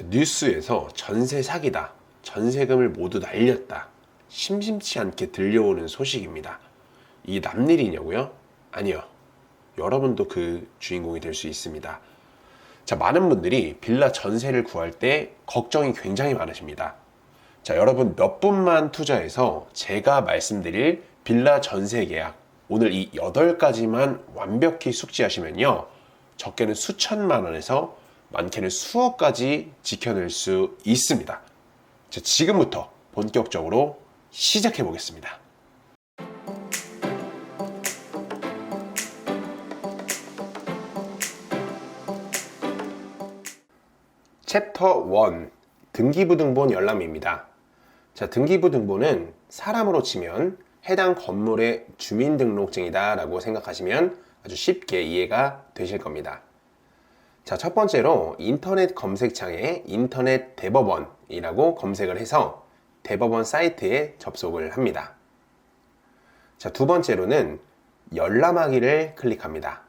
뉴스에서 전세 사기다, 전세금을 모두 날렸다, 심심치 않게 들려오는 소식입니다. 이게 남일이냐고요? 아니요. 여러분도 그 주인공이 될 수 있습니다. 많은 분들이 빌라 전세를 구할 때 걱정이 굉장히 많으십니다. 여러분 몇 분만 투자해서 제가 말씀드릴 빌라 전세 계약, 오늘 이 8가지만 완벽히 숙지하시면요, 적게는 수천만 원에서 많게는 수억까지 지켜낼 수 있습니다. 지금부터 본격적으로 시작해 보겠습니다. 챕터 1, 등기부등본 열람입니다. 등기부등본은 사람으로 치면 해당 건물의 주민등록증이다 라고 생각하시면 아주 쉽게 이해가 되실 겁니다. 첫 번째로 인터넷 검색창에 인터넷 대법원이라고 검색을 해서 대법원 사이트에 접속을 합니다. 두 번째로는 열람하기를 클릭합니다.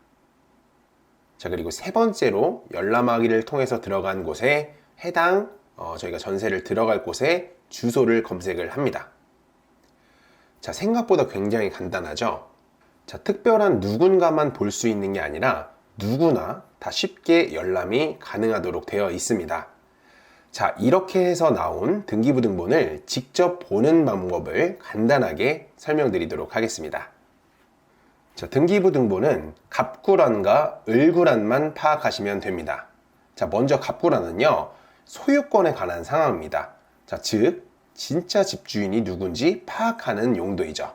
그리고 세 번째로 열람하기를 통해서 들어간 곳에 해당 저희가 전세를 들어갈 곳에 주소를 검색을 합니다. 생각보다 굉장히 간단하죠? 특별한 누군가만 볼 수 있는 게 아니라 누구나 다 쉽게 열람이 가능하도록 되어 있습니다. 이렇게 해서 나온 등기부등본을 직접 보는 방법을 간단하게 설명드리도록 하겠습니다. 등기부등본은 갑구란과 을구란만 파악하시면 됩니다. 먼저 갑구란은요, 소유권에 관한 상황입니다. 즉 진짜 집주인이 누군지 파악하는 용도이죠.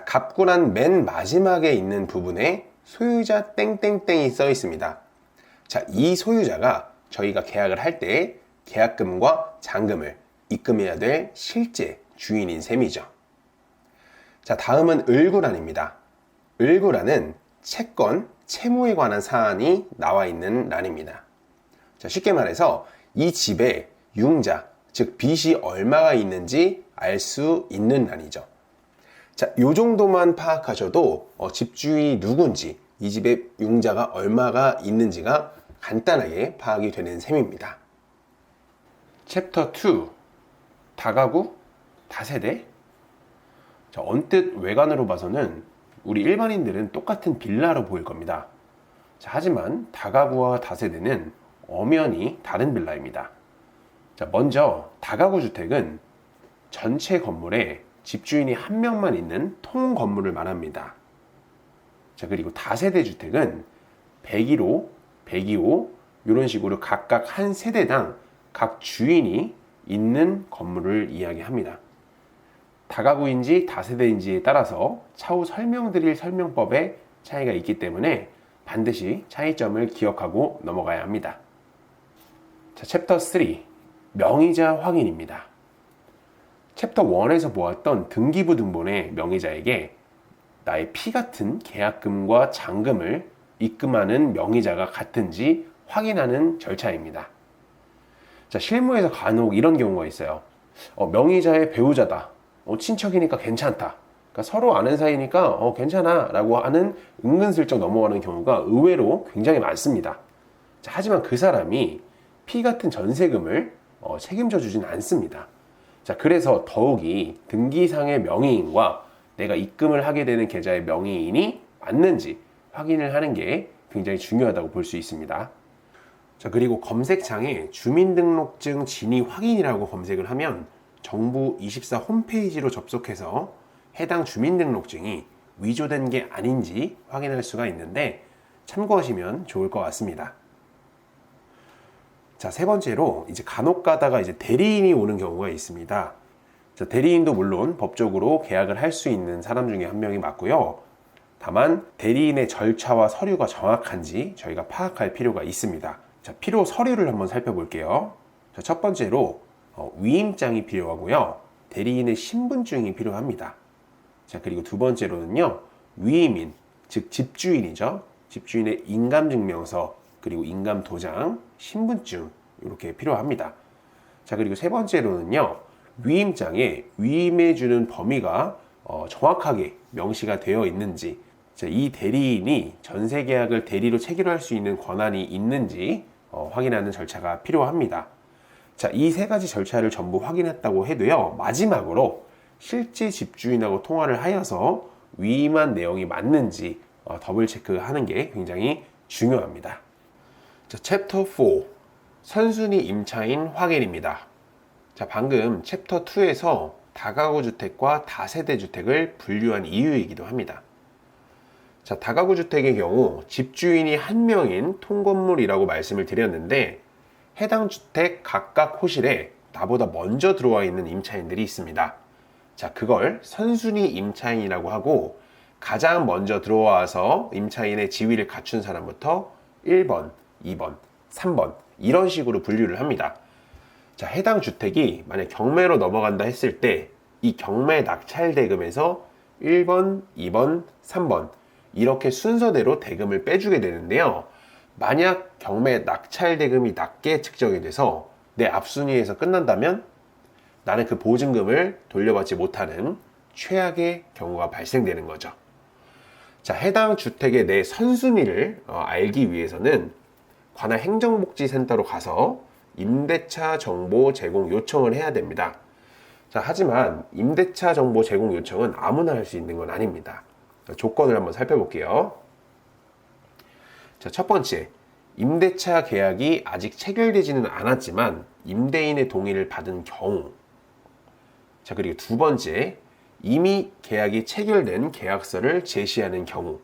갑구란 맨 마지막에 있는 부분에 소유자 땡땡땡이 써 있습니다. 이 소유자가 저희가 계약을 할 때 계약금과 잔금을 입금해야 될 실제 주인인 셈이죠. 다음은 을구란입니다. 을구란은 채권, 채무에 관한 사안이 나와 있는 란입니다. 쉽게 말해서 이 집에 융자, 즉 빚이 얼마가 있는지 알 수 있는 란이죠. 요 정도만 파악하셔도 집주인이 누군지, 이 집에 융자가 얼마가 있는지가 간단하게 파악이 되는 셈입니다. 챕터 2, 다가구, 다세대. 언뜻 외관으로 봐서는 우리 일반인들은 똑같은 빌라로 보일 겁니다. 하지만 다가구와 다세대는 엄연히 다른 빌라입니다. 먼저 다가구 주택은 전체 건물에 집주인이 한 명만 있는 통 건물을 말합니다. 그리고 다세대 주택은 101호, 102호 이런 식으로 각각 한 세대당 각 주인이 있는 건물을 이야기합니다. 다가구인지 다세대인지에 따라서 차후 설명드릴 설명법에 차이가 있기 때문에 반드시 차이점을 기억하고 넘어가야 합니다. 챕터 3, 명의자 확인입니다. 챕터 1에서 보았던 등기부등본의 명의자에게 나의 피 같은 계약금과 잔금을 입금하는 명의자가 같은지 확인하는 절차입니다. 실무에서 간혹 이런 경우가 있어요. 명의자의 배우자다. 친척이니까 괜찮다. 그러니까 서로 아는 사이니까 괜찮아 라고 하는 은근슬쩍 넘어가는 경우가 의외로 굉장히 많습니다. 하지만 그 사람이 피 같은 전세금을 책임져 주진 않습니다. 그래서 더욱이 등기상의 명의인과 내가 입금을 하게 되는 계좌의 명의인이 맞는지 확인을 하는 게 굉장히 중요하다고 볼 수 있습니다. 그리고 검색창에 주민등록증 진위 확인이라고 검색을 하면 정부24 홈페이지로 접속해서 해당 주민등록증이 위조된 게 아닌지 확인할 수가 있는데 참고하시면 좋을 것 같습니다. 세 번째로 간혹 가다가 대리인이 오는 경우가 있습니다. 대리인도 물론 법적으로 계약을 할 수 있는 사람 중에 한 명이 맞고요. 다만 대리인의 절차와 서류가 정확한지 저희가 파악할 필요가 있습니다. 필요 서류를 한번 살펴볼게요. 첫 번째로 위임장이 필요하고요. 대리인의 신분증이 필요합니다. 그리고 두 번째로는요, 위임인, 즉 집주인이죠. 집주인의 인감증명서, 그리고 인감도장, 신분증 이렇게 필요합니다. 그리고 세 번째로는요, 위임장에 위임해주는 범위가 정확하게 명시가 되어 있는지, 이 대리인이 전세계약을 대리로 체결할 수 있는 권한이 있는지 확인하는 절차가 필요합니다. 자, 이 세 가지 절차를 전부 확인했다고 해도요, 마지막으로 실제 집주인하고 통화를 하여서 위임한 내용이 맞는지 더블 체크하는 게 굉장히 중요합니다. 자, 챕터 4 선순위 임차인 확인입니다. 자, 방금 챕터 2에서 다가구 주택과 다세대 주택을 분류한 이유이기도 합니다. 자, 다가구 주택의 경우 집주인이 한 명인 통건물이라고 말씀을 드렸는데, 해당 주택 각각 호실에 나보다 먼저 들어와 있는 임차인들이 있습니다. 자, 그걸 선순위 임차인이라고 하고, 가장 먼저 들어와서 임차인의 지위를 갖춘 사람부터 1번, 2번, 3번 이런 식으로 분류를 합니다. 자, 해당 주택이 만약 경매로 넘어간다 했을 때 이 경매 낙찰 대금에서 1번, 2번, 3번 이렇게 순서대로 대금을 빼주게 되는데요. 만약 경매 낙찰 대금이 낮게 측정이 돼서 내 앞순위에서 끝난다면 나는 그 보증금을 돌려받지 못하는 최악의 경우가 발생되는 거죠. 자, 해당 주택의 내 선순위를 알기 위해서는 관할 행정복지센터로 가서 임대차 정보 제공 요청을 해야 됩니다. 자, 하지만 임대차 정보 제공 요청은 아무나 할 수 있는 건 아닙니다. 조건을 한번 살펴볼게요. 자, 첫 번째, 임대차 계약이 아직 체결되지는 않았지만 임대인의 동의를 받은 경우. 자, 그리고 두 번째, 이미 계약이 체결된 계약서를 제시하는 경우.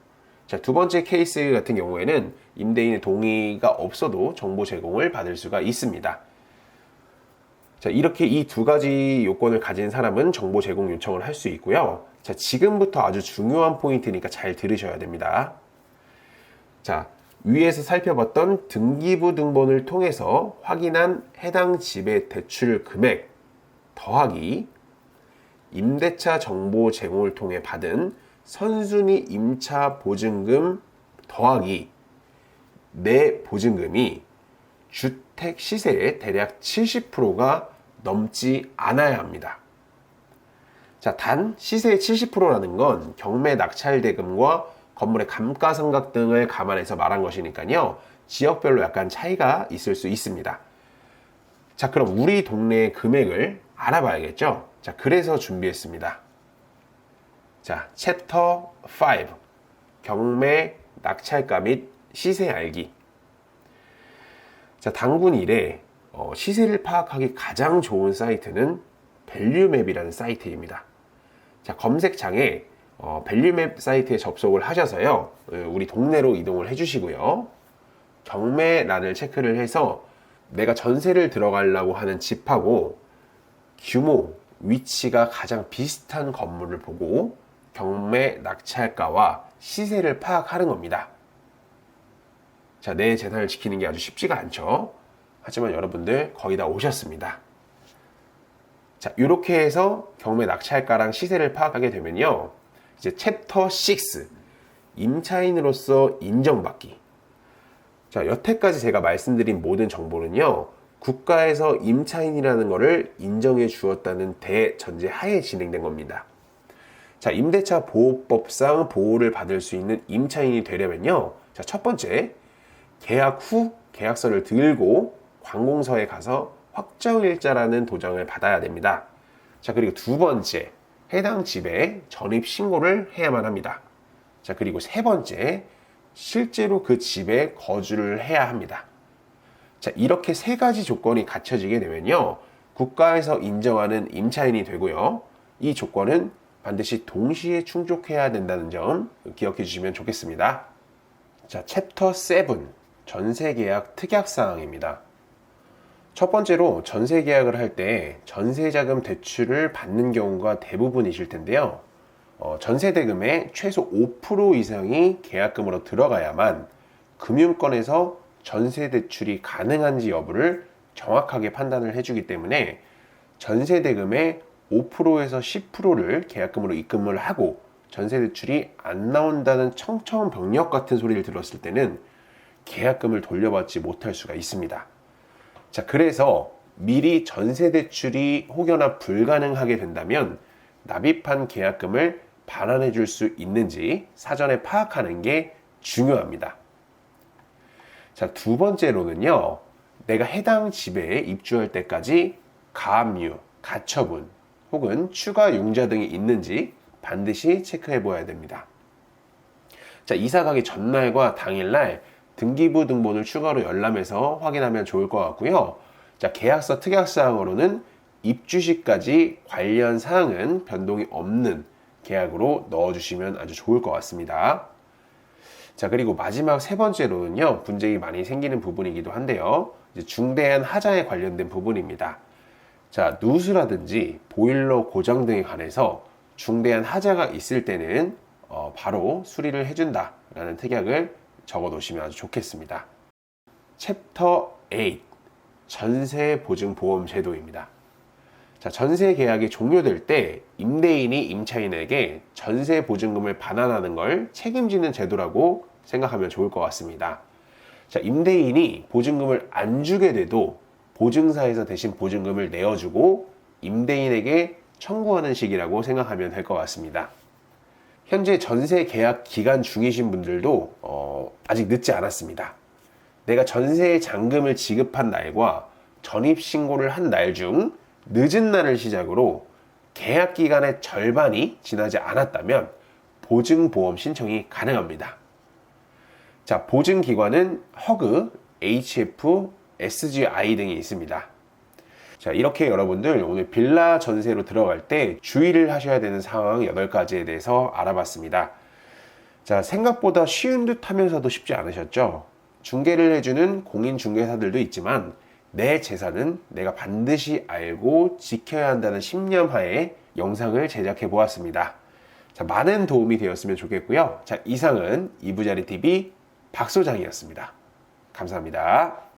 자, 두 번째 케이스 같은 경우에는 임대인의 동의가 없어도 정보 제공을 받을 수가 있습니다. 자, 이렇게 이 두 가지 요건을 가진 사람은 정보 제공 요청을 할 수 있고요. 자, 지금부터 아주 중요한 포인트니까 잘 들으셔야 됩니다. 자, 위에서 살펴봤던 등기부 등본을 통해서 확인한 해당 집의 대출 금액 더하기 임대차 정보 제공을 통해 받은 선순위 임차 보증금 더하기 내 보증금이 주택 시세의 대략 70%가 넘지 않아야 합니다. 자, 단 시세의 70%라는 건 경매 낙찰 대금과 건물의 감가상각 등을 감안해서 말한 것이니까요. 지역별로 약간 차이가 있을 수 있습니다. 자, 그럼 우리 동네의 금액을 알아봐야겠죠? 자, 그래서 준비했습니다. 자, 챕터 5 경매 낙찰가 및 시세 알기. 자, 당군 1에 시세를 파악하기 가장 좋은 사이트는 밸류맵이라는 사이트입니다. 자, 검색창에 밸류맵 사이트에 접속을 하셔서요, 우리 동네로 이동을 해주시고요, 경매란을 체크를 해서 내가 전세를 들어가려고 하는 집하고 규모, 위치가 가장 비슷한 건물을 보고 경매 낙찰가와 시세를 파악하는 겁니다. 자, 내 재산을 지키는 게 아주 쉽지가 않죠. 하지만 여러분들 거의 다 오셨습니다. 자, 이렇게 해서 경매 낙찰가랑 시세를 파악하게 되면요, 이제 챕터 6 임차인으로서 인정받기. 자, 여태까지 제가 말씀드린 모든 정보는요, 국가에서 임차인이라는 것을 인정해 주었다는 대전제 하에 진행된 겁니다. 자, 임대차 보호법상 보호를 받을 수 있는 임차인이 되려면요, 자, 첫 번째, 계약 후 계약서를 들고 관공서에 가서 확정일자라는 도장을 받아야 됩니다. 자, 그리고 두 번째, 해당 집에 전입 신고를 해야만 합니다. 자, 그리고 세 번째, 실제로 그 집에 거주를 해야 합니다. 자, 이렇게 세 가지 조건이 갖춰지게 되면요, 국가에서 인정하는 임차인이 되고요, 이 조건은 반드시 동시에 충족해야 된다는 점 기억해 주시면 좋겠습니다. 자, 챕터 7 전세계약 특약사항입니다. 첫 번째로 전세계약을 할 때 전세자금 대출을 받는 경우가 대부분이실 텐데요, 전세대금의 최소 5% 이상이 계약금으로 들어가야만 금융권에서 전세대출이 가능한지 여부를 정확하게 판단을 해주기 때문에 전세대금의 5%에서 10%를 계약금으로 입금을 하고 전세대출이 안 나온다는 청천벽력 같은 소리를 들었을 때는 계약금을 돌려받지 못할 수가 있습니다. 자, 그래서 미리 전세대출이 혹여나 불가능하게 된다면 납입한 계약금을 반환해 줄 수 있는지 사전에 파악하는 게 중요합니다. 자, 두 번째로는요, 내가 해당 집에 입주할 때까지 가압류, 가처분 혹은 추가 융자 등이 있는지 반드시 체크해 보아야 됩니다. 자, 이사 가기 전날과 당일날 등기부 등본을 추가로 열람해서 확인하면 좋을 것 같고요. 자, 계약서 특약사항으로는 입주 시까지 관련 사항은 변동이 없는 계약으로 넣어주시면 아주 좋을 것 같습니다. 자, 그리고 마지막 세 번째로는요, 분쟁이 많이 생기는 부분이기도 한데요. 이제 중대한 하자에 관련된 부분입니다. 자, 누수라든지 보일러 고장 등에 관해서 중대한 하자가 있을 때는 바로 수리를 해준다 라는 특약을 적어 놓으시면 아주 좋겠습니다. 챕터 8 전세보증보험 제도입니다. 자, 전세 계약이 종료될 때 임대인이 임차인에게 전세보증금을 반환하는 걸 책임지는 제도라고 생각하면 좋을 것 같습니다. 자, 임대인이 보증금을 안 주게 돼도 보증사에서 대신 보증금을 내어주고 임대인에게 청구하는 식이라고 생각하면 될 것 같습니다. 현재 전세 계약 기간 중이신 분들도 아직 늦지 않았습니다. 내가 전세 잔금을 지급한 날과 전입신고를 한 날 중 늦은 날을 시작으로 계약 기간의 절반이 지나지 않았다면 보증보험 신청이 가능합니다. 자, 보증기관은 허그, HF, SGI 등이 있습니다. 자, 이렇게 여러분들 오늘 빌라 전세로 들어갈 때 주의를 하셔야 되는 상황 8가지에 대해서 알아봤습니다. 자, 생각보다 쉬운 듯 하면서도 쉽지 않으셨죠? 중개를 해주는 공인중개사들도 있지만 내 재산은 내가 반드시 알고 지켜야 한다는 신념하에 영상을 제작해 보았습니다. 자, 많은 도움이 되었으면 좋겠고요. 자, 이상은 이부자리TV 박소장이었습니다. 감사합니다.